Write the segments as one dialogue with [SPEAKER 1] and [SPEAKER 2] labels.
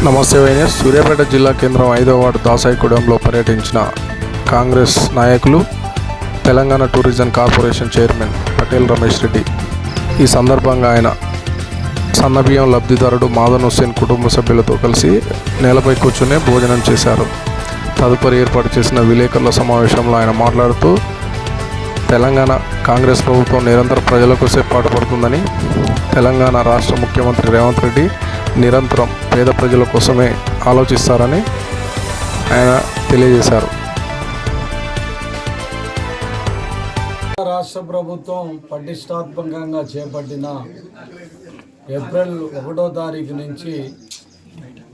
[SPEAKER 1] నమస్తే వైఎస్. సూర్యాపేట జిల్లా కేంద్రం 5వ వార్డు దాసాయిగూడెంలో పర్యటించిన కాంగ్రెస్ నాయకులు, Telangana tourism corporation chairman Patel Ramesh Reddy. ఈ సందర్భంగా ఆయన సన్నబియ్యం లబ్ధిదారుడు మాదన్ హుస్సేన్ కుటుంబ సభ్యులతో కలిసి నేలపై కూర్చునే భోజనం చేశారు. తదుపరి ఏర్పాటు చేసిన విలేకరుల సమావేశంలో ఆయన మాట్లాడుతూ, తెలంగాణ కాంగ్రెస్ ప్రభుత్వం నిరంతరం ప్రజల కోసమే పాటుపడుతుందని, తెలంగాణ రాష్ట్ర ముఖ్యమంత్రి రేవంత్ రెడ్డి నిరంతరం పేద ప్రజల కోసమే ఆలోచిస్తారని ఆయన తెలియజేశారు.
[SPEAKER 2] రాష్ట్ర ప్రభుత్వం ప్రతిష్టాత్మకంగా చేపట్టిన ఏప్రిల్ 1వ తారీఖు నుంచి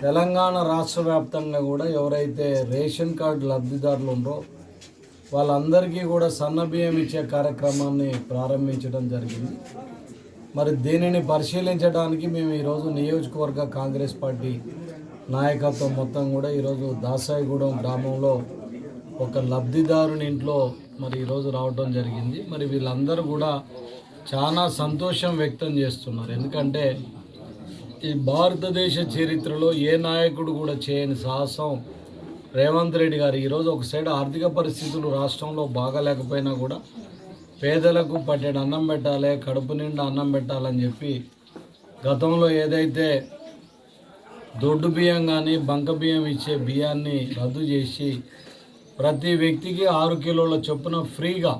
[SPEAKER 2] తెలంగాణ రాష్ట్ర వ్యాప్తంగా కూడా ఎవరైతే రేషన్ కార్డు లబ్ధిదారులు ఉన్నారో వాళ్ళందరికీ కూడా సన్నబియ్యం ఇచ్చే కార్యక్రమాన్ని ప్రారంభించడం జరిగింది. మరి దీనిని పరిశీలించడానికి మేము ఈరోజు నియోజకవర్గ కాంగ్రెస్ పార్టీ నాయకత్వం మొత్తం కూడా ఈరోజు దాసాయిగూడెం గ్రామంలో ఒక లబ్ధిదారుని ఇంట్లో మరి ఈరోజు రావడం జరిగింది. మరి వీళ్ళందరూ కూడా చాలా సంతోషం వ్యక్తం చేస్తున్నారు. ఎందుకంటే ఈ భారతదేశ చరిత్రలో ఏ నాయకుడు కూడా చేయని సాహసం రేవంత్ రెడ్డి గారు. ఈరోజు ఒక సైడ్ ఆర్థిక పరిస్థితులు రాష్ట్రంలో బాగాలేకపోయినా కూడా పేదలకు పట్టెడు అన్నం పెట్టాలి, కడుపు నిండా అన్నం పెట్టాలని చెప్పి గతంలో ఏదైతే దొడ్డు బియ్యం కానీ బంక బియ్యం ఇచ్చే బియ్యాన్ని రద్దు చేసి ప్రతి వ్యక్తికి 6 కిలోల చొప్పున ఫ్రీగా,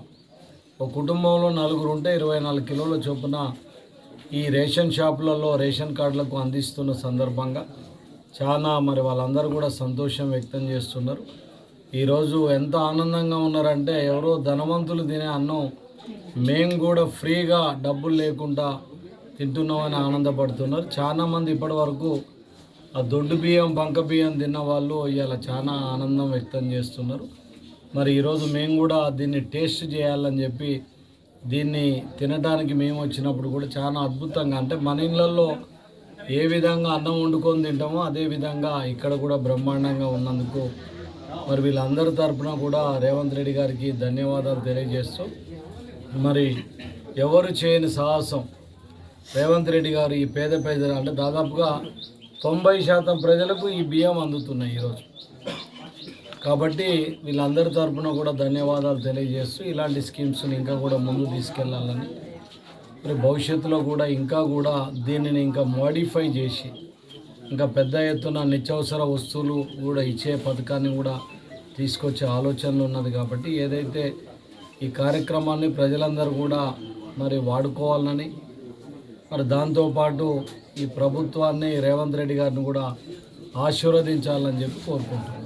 [SPEAKER 2] ఒక కుటుంబంలో 4 ఉంటే 24 కిలోల చొప్పున ఈ రేషన్ షాపులలో రేషన్ కార్డులకు అందిస్తున్న సందర్భంగా చాలా మరి వాళ్ళందరూ కూడా సంతోషం వ్యక్తం చేస్తున్నారు. ఈరోజు ఎంత ఆనందంగా ఉన్నారంటే, ఎవరో ధనవంతులు తినే అన్నం మేము కూడా ఫ్రీగా డబ్బులు లేకుండా తింటున్నామని ఆనందపడుతున్నారు. చాలామంది ఇప్పటి వరకు ఆ దొడ్డు బియ్యం బంక బియ్యం తిన్న వాళ్ళు ఇలా చాలా ఆనందం వ్యక్తం చేస్తున్నారు. మరి ఈరోజు మేము కూడా దీన్ని టేస్ట్ చేయాలని చెప్పి దీన్ని తినడానికి మేము వచ్చినప్పుడు కూడా చాలా అద్భుతంగా, అంటే మన ఇళ్ళల్లో ఏ విధంగా అన్నం వండుకొని తింటామో అదే విధంగా ఇక్కడ కూడా బ్రహ్మాండంగా ఉన్నందుకు మరి వీళ్ళందరి తరఫున కూడా రేవంత్ రెడ్డి గారికి ధన్యవాదాలు తెలియజేస్తూ, మరి ఎవరు చేయని సాహసం రేవంత్ రెడ్డి గారు ఈ పేద ప్రజలు, అంటే దాదాపుగా 90% ప్రజలకు ఈ బియ్యం అందుతున్నాయి ఈరోజు. కాబట్టి వీళ్ళందరి తరఫున కూడా ధన్యవాదాలు తెలియజేస్తూ ఇలాంటి స్కీమ్స్ని ఇంకా కూడా ముందు తీసుకెళ్లాలని, మరి భవిష్యత్తులో కూడా ఇంకా కూడా దీనిని ఇంకా మోడిఫై చేసి ఇంకా పెద్ద ఎత్తున నిత్యావసర వస్తువులు కూడా ఇచ్చే పథకాన్ని కూడా తీసుకొచ్చే ఆలోచనలు ఉన్నది. కాబట్టి ఏదైతే ఈ కార్యక్రమాన్ని ప్రజలందరూ కూడా మరి వాడుకోవాలని, మరి దాంతోపాటు ఈ ప్రభుత్వాన్ని రేవంత్ రెడ్డి గారిని కూడా ఆశీర్వదించాలని చెప్పి కోరుకుంటున్నాను.